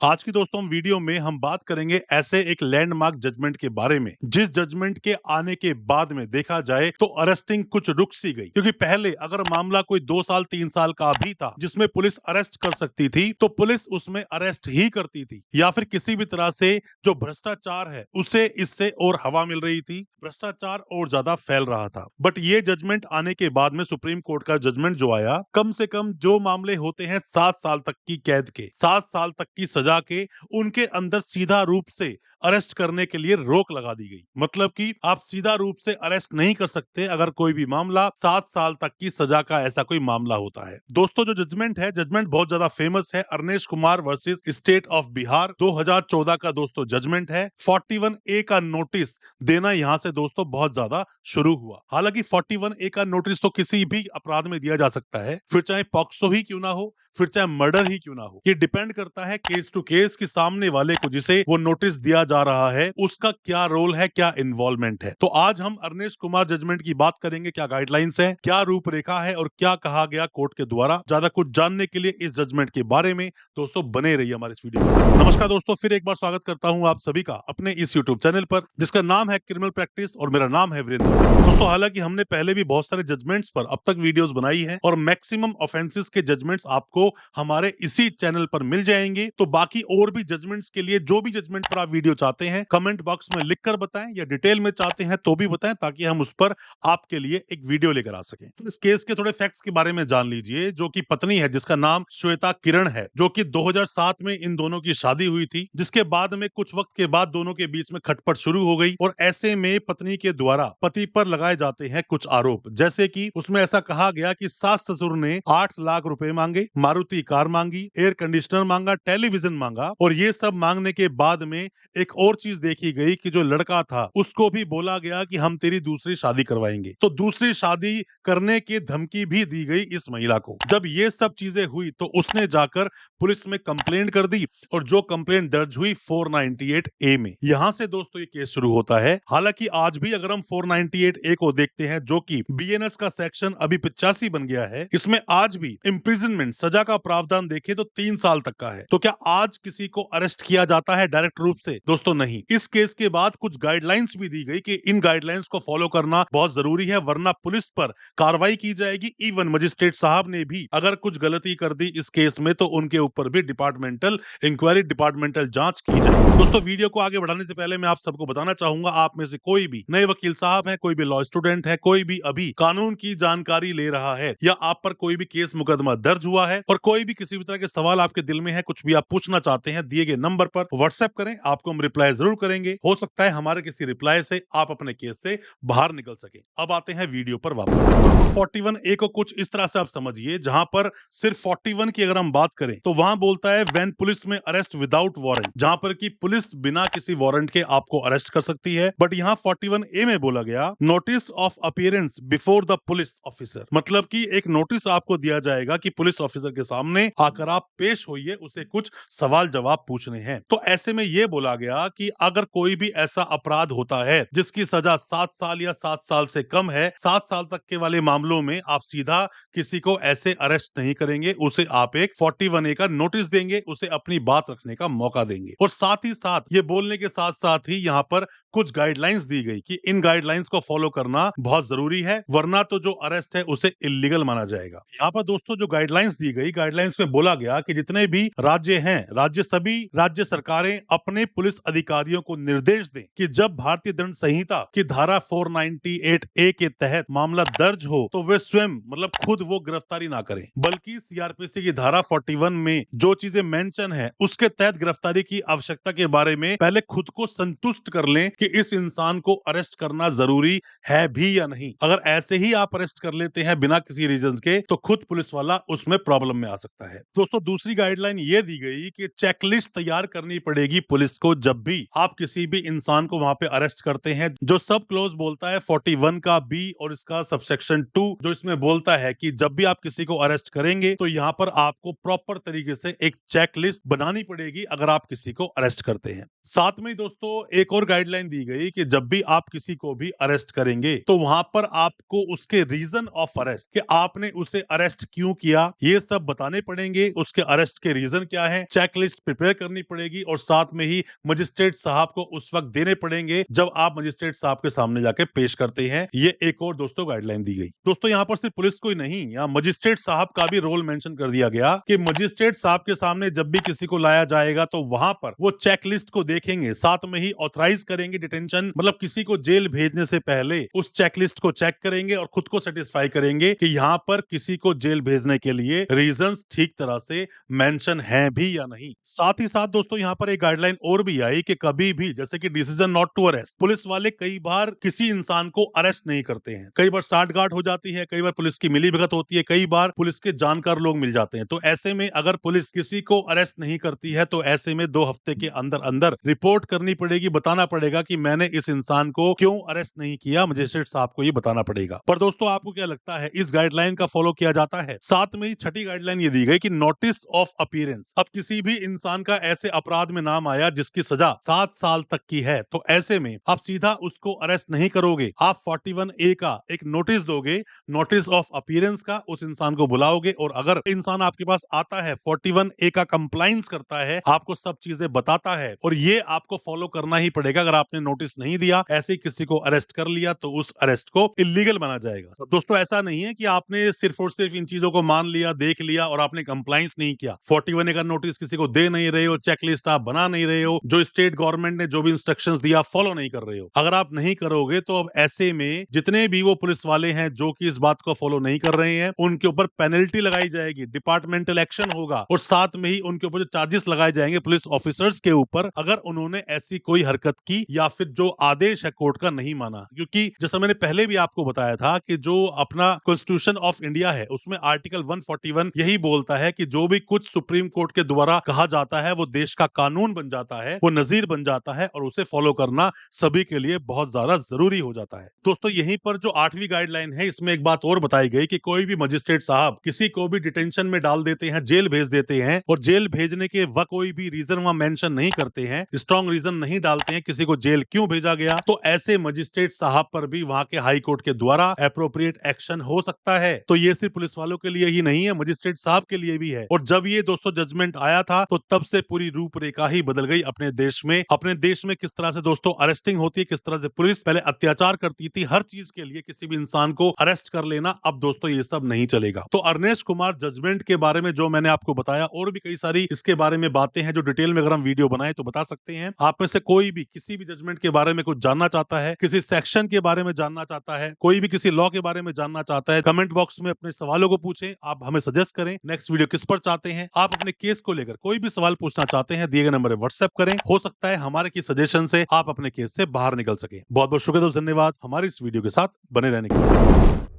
आज की दोस्तों हम वीडियो में हम बात करेंगे ऐसे एक लैंडमार्क जजमेंट के बारे में जिस जजमेंट के आने के बाद में देखा जाए तो अरेस्टिंग कुछ रुक सी गई, क्योंकि पहले अगर मामला कोई 2 साल 3 साल का भी था जिसमें पुलिस अरेस्ट कर सकती थी तो पुलिस उसमें अरेस्ट ही करती थी, या फिर किसी भी तरह से जो भ्रष्टाचार है उसे इससे और हवा मिल रही थी, भ्रष्टाचार और ज्यादा फैल रहा था। बट ये जजमेंट आने के बाद में सुप्रीम कोर्ट का जजमेंट जो आया, कम से कम जो मामले होते हैं 7 साल तक की कैद के, 7 साल तक की सजा के, उनके अंदर सीधा रूप से अरेस्ट करने के लिए रोक लगा दी गई। मतलब कि आप सीधा रूप से अरेस्ट नहीं कर सकते अगर कोई भी मामला 7 साल तक की सजा का ऐसा कोई मामला होता है। दोस्तों जो जजमेंट है, जजमेंट बहुत ज्यादा फेमस है, Arnesh Kumar versus state of Bihar 2014 का दोस्तों जजमेंट है। 41A का नोटिस देना यहाँ से दोस्तों बहुत ज्यादा शुरू हुआ। हालांकि 41A का नोटिस तो किसी भी अपराध में दिया जा सकता है, फिर चाहे पॉक्सो ही क्यों ना हो, फिर चाहे मर्डर ही क्यों ना हो। ये डिपेंड करता है केस टू केस कि सामने वाले को जिसे वो नोटिस दिया जा रहा है उसका क्या रोल है, क्या इन्वॉल्वमेंट है। तो आज हम अरनेश कुमार जजमेंट की बात करेंगे, क्या गाइडलाइंस है, क्या रूपरेखा है और क्या कहा गया कोर्ट के द्वारा। ज्यादा कुछ जानने के लिए इस जजमेंट के बारे में दोस्तों बने रहिए हमारे इस वीडियो के साथ। नमस्कार दोस्तों, फिर एक बार स्वागत करता हूं आप सभी का अपने इस यूट्यूब चैनल पर जिसका नाम है क्रिमिनल प्रैक्टिस और मेरा नाम है वीरेंद्र। दोस्तों हालांकि हमने पहले भी बहुत सारे जजमेंट्स पर अब तक वीडियोस बनाई है और मैक्सिमम ऑफेंसेस के जजमेंट्स आपको हमारे इसी चैनल पर मिल जाएंगे। तो बाकी और भी जजमेंट्स के लिए जो भी जजमेंट पर आप वीडियो चाहते हैं कमेंट बॉक्स में लिखकर बताएं, या डिटेल में चाहते हैं तो भी बताएं ताकि हम उस पर आपके लिए एक वीडियो लेकर आ सकें। तो इस केस के थोड़े फैक्ट्स के बारे में जान लीजिए। जो कि पत्नी है जिसका नाम श्वेता किरण है, जो कि 2007 में इन दोनों की शादी हुई थी, जिसके बाद में कुछ वक्त के बाद दोनों के बीच में खटपट शुरू हो गई और ऐसे में पत्नी के द्वारा पति पर लगाए जाते हैं कुछ आरोप। जैसे कि उसमें ऐसा कहा गया कि सास ससुर ने 8 लाख रुपए मांगे, मारुति कार मांगी, एयर कंडीशनर मांगा, टेलीविजन मांगा, और ये सब मांगने के बाद में एक और चीज देखी गई कि जो लड़का था उसको भी बोला गया कि हम तेरी दूसरी शादी करवाएंगे। तो दूसरी शादी करने की धमकी भी दी गई इस महिला को। जब ये सब चीजें हुई तो उसने जाकर पुलिस में कंप्लेंट कर दी और जो कंप्लेंट दर्ज हुई 498A में। यहां से दोस्तों ये केस शुरू होता है। हालांकि आज भी अगर हम 498A को देखते हैं, जो कि BNS का सेक्शन अभी 85 बन गया है, इसमें आज भी इम्प्रिजनमेंट सजा का प्रावधान देखें तो 3 साल तक का है। तो क्या आज किसी को अरेस्ट किया जाता है डायरेक्ट रूप से? दोस्तों नहीं। इस केस के बाद कुछ गाइडलाइंस भी दी गई कि इन गाइडलाइंस को फॉलो करना बहुत जरूरी है, वरना पुलिस पर कार्रवाई की जाएगी। इवन मजिस्ट्रेट साहब ने भी अगर कुछ गलती कर दी इस केस में तो उनके ऊपर भी डिपार्टमेंटल इंक्वायरी, डिपार्टमेंटल जांच की जाएगी। दोस्तों वीडियो को आगे बढ़ाने से पहले मैं आप सबको बताना चाहूंगा, आप में से कोई भी नए वकील साहब है, कोई भी लॉ स्टूडेंट है, कोई भी अभी कानून की जानकारी ले रहा है, या आप पर कोई भी केस मुकदमा दर्ज हुआ है और कोई भी किसी भी तरह के सवाल आपके दिल में है, कुछ भी आप पूछना चाहते हैं, दिए गए नंबर पर व्हाट्सएप करें, आपको हम रिप्लाई जरूर करेंगे। हो सकता है हमारे किसी रिप्लाई से आप अपने केस से बाहर निकल सके। अब आते हैं वीडियो पर वापस। 41A को कुछ इस तरह से आप समझिए, जहां पर सिर्फ 41 की अगर हम बात करें तो वहां बोलता है व्हेन पुलिस में अरेस्ट विदाउट वारंट, जहां पर कि पुलिस बिना किसी वारंट के आपको अरेस्ट कर सकती है। बट यहाँ 41A में बोला गया notice of appearance before the police officer, मतलब कि एक नोटिस आपको दिया जाएगा कि पुलिस ऑफिसर के सामने आकर आप पेश होइए, उसे कुछ सवाल जवाब पूछने हैं। तो ऐसे में यह बोला गया कि अगर कोई भी ऐसा अपराध होता है जिसकी सजा 7 साल या 7 साल से कम है, 7 साल तक के वाले मामलों में आप सीधा किसी को ऐसे अरेस्ट नहीं करेंगे, उसे आप एक 41A का नोटिस देंगे, उसे अपनी बात रखने का मौका देंगे। और साथ ही साथ ये बोलने के साथ साथ ही यहाँ पर कुछ गाइडलाइंस दी गई कि इन गाइडलाइंस को फॉलो करना बहुत जरूरी है, वरना तो जो अरेस्ट है उसे इलीगल माना जाएगा। यहाँ पर दोस्तों जो गाइडलाइंस दी गई, गाइडलाइंस में बोला गया कि जितने भी राज्य हैं, सभी राज्य सरकारें अपने पुलिस अधिकारियों को निर्देश दें कि जब भारतीय दंड संहिता की धारा 498A के तहत मामला दर्ज हो तो वे स्वयं मतलब खुद वो गिरफ्तारी ना करें, बल्कि CRPC की धारा 41 में जो चीजें मेंशन है उसके तहत गिरफ्तारी की आवश्यकता के बारे में पहले खुद को संतुष्ट कर लें कि इस इंसान को अरेस्ट करना जरूरी है भी या नहीं। अगर ऐसे ही आप अरेस्ट कर लेते हैं बिना किसी रीजन के तो खुद पुलिस वाला उसमें प्रॉब्लम में आ सकता है। दोस्तों दूसरी गाइडलाइन ये दी गई कि चेकलिस्ट तैयार करनी पड़ेगी पुलिस को जब भी आप किसी भी इंसान को वहां पे अरेस्ट करते हैं। जो सब क्लोज बोलता है 41 का B और इसका सबसेक्शन 2 जो इसमें बोलता है कि जब भी आप किसी को अरेस्ट करेंगे तो यहाँ पर आपको प्रॉपर तरीके से एक चेकलिस्ट बनानी पड़ेगी अगर आप किसी को अरेस्ट करते हैं। साथ में दोस्तों एक और गाइडलाइन गाइडलाइन दी गई कि जब भी आप किसी को भी अरेस्ट करेंगे तो वहां पर आपको उसके रीजन ऑफ अरेस्ट, कि आपने उसे अरेस्ट क्यों किया, ये सब बताने पड़ेंगे। उसके अरेस्ट के रीजन क्या है, चेकलिस्ट प्रिपेयर करनी पड़ेगी और साथ में ही मजिस्ट्रेट साहब को उस वक्त देने पड़ेंगे जब आप मजिस्ट्रेट साहब के सामने जाके पेश करते हैं। ये एक और दोस्तों गाइडलाइन दी गई। दोस्तों यहाँ पर सिर्फ पुलिस को ही नहीं, यहाँ मजिस्ट्रेट साहब का भी रोल मेंशन कर दिया गया कि मजिस्ट्रेट साहब के सामने जब भी किसी को लाया जाएगा तो वहां पर वो चेकलिस्ट को देखेंगे, साथ में ही ऑथराइज करेंगे डिटेंशन, मतलब किसी को जेल भेजने से पहले उस चेकलिस्ट को चेक करेंगे और खुद को सेटिस्फाई करेंगे कि यहाँ पर किसी को जेल भेजने के लिए रीजंस ठीक तरह से मेंशन हैं भी या नहीं। साथ ही साथ दोस्तों यहाँ पर एक गाइडलाइन और भी आई कि कभी भी, जैसे कि decision not to arrest, police वाले कई बार किसी इंसान को अरेस्ट नहीं करते हैं। कई बार साठगांठ हो जाती है, कई बार पुलिस की मिलीभगत होती है, कई बार पुलिस के जानकार लोग मिल जाते हैं। तो ऐसे में अगर पुलिस किसी को अरेस्ट नहीं करती है तो ऐसे में 2 हफ्ते के अंदर अंदर रिपोर्ट करनी पड़ेगी, बताना पड़ेगा कि मैंने इस इंसान को क्यों अरेस्ट नहीं किया। मजिस्ट्रेट साहब को ये बताना पड़ेगा। पर दोस्तों आपको क्या लगता है, इस गाइडलाइन का फॉलो किया जाता है? साथ में ही छठी गाइडलाइन ये दी गई कि नोटिस ऑफ अपीयरेंस। अब किसी भी इंसान का ऐसे अपराध में नाम आया जिसकी सजा 7 साल तक की है, तो ऐसे में आप सीधा उसको अरेस्ट नहीं करोगे, आप 41A का एक नोटिस दोगे, नोटिस ऑफ अपीयरेंस का, उस इंसान को बुलाओगे और अगर इंसान आपके पास आता है, 41A का कंप्लाइंस करता है, आपको सब चीजें बताता है और ये आपको फॉलो करना ही पड़ेगा। अगर आपने नोटिस नहीं दिया, ऐसे ही किसी को अरेस्ट कर लिया तो उस अरेस्ट को इलीगल माना जाएगा। तो दोस्तों ऐसा नहीं है कि आपने सिर्फ और सिर्फ इन चीजों को मान लिया, देख लिया और आपने कंप्लाइंस नहीं किया। 41A का नोटिस किसी को दे नहीं रहे हो, चेकलिस्ट आप बना नहीं रहे हो, जो स्टेट गवर्नमेंट ने जो भी इंस्ट्रक्शंस दिया फॉलो नहीं कर रहे हो। अगर आप नहीं करोगे तो अब ऐसे में जितने भी वो पुलिस वाले हैं जो कि इस बात को फॉलो नहीं कर रहे हैं, उनके ऊपर पेनल्टी लगाई जाएगी, डिपार्टमेंटल एक्शन होगा और साथ में ही उनके ऊपर जो चार्जेस लगाए जाएंगे पुलिस ऑफिसर्स के ऊपर, अगर उन्होंने ऐसी कोई हरकत की या फिर जो आदेश है कोर्ट का नहीं माना। क्योंकि जैसा मैंने पहले भी आपको बताया था कि जो अपना कॉन्स्टिट्यूशन ऑफ इंडिया है उसमें आर्टिकल 141 यही बोलता है कि जो भी कुछ सुप्रीम कोर्ट के द्वारा कहा जाता है वो देश का कानून बन जाता है, वो नजीर बन जाता है और उसे फॉलो करना सभी के लिए बहुत ज्यादा जरूरी हो जाता है। दोस्तों यहीं पर जो 8वीं गाइडलाइन है इसमें एक बात और बताई गई कि कोई भी मजिस्ट्रेट साहब किसी को भी डिटेंशन में डाल देते हैं, जेल भेज देते हैं और जेल भेजने के वक्त कोई भी रीजन वहां मेंशन नहीं करते हैं, स्ट्रॉन्ग रीजन नहीं डालते हैं किसी को जेल क्यों भेजा गया, तो ऐसे मजिस्ट्रेट साहब पर भी वहां के हाई कोर्ट के द्वारा एप्रोप्रिएट एक्शन हो सकता है। तो ये सिर्फ पुलिस वालों के लिए ही नहीं है, मजिस्ट्रेट साहब के लिए भी है। और जब ये दोस्तों जजमेंट आया था तो तब से पूरी रूपरेखा ही बदल गई अपने देश में। अपने देश में किस तरह से दोस्तों अरेस्टिंग होती है, किस तरह से पुलिस पहले अत्याचार करती थी, हर चीज के लिए किसी भी इंसान को अरेस्ट कर लेना, अब दोस्तों ये सब नहीं चलेगा। तो अर्नेस्ट कुमार जजमेंट के बारे में जो मैंने आपको बताया, और भी कई सारी इसके बारे में बातें हैं जो डिटेल में अगर हम वीडियो बनाए तो बता सकते हैं। आप में से कोई भी किसी भी जजमेंट के बारे में कुछ जानना चाहता है, किसी सेक्शन के बारे में जानना चाहता है, कोई भी किसी लॉ के बारे में जानना चाहता है, कमेंट बॉक्स में अपने सवालों को पूछें। आप हमें सजेस्ट करें नेक्स्ट वीडियो किस पर चाहते हैं। आप अपने केस को लेकर कोई भी सवाल पूछना चाहते हैं, दिए गए नंबर पर व्हाट्सएप करें, हो सकता है हमारे की सजेशन से आप अपने केस से बाहर निकल सके। बहुत बहुत शुक्रिया, धन्यवाद हमारी इस वीडियो के साथ बने रहने के लिए।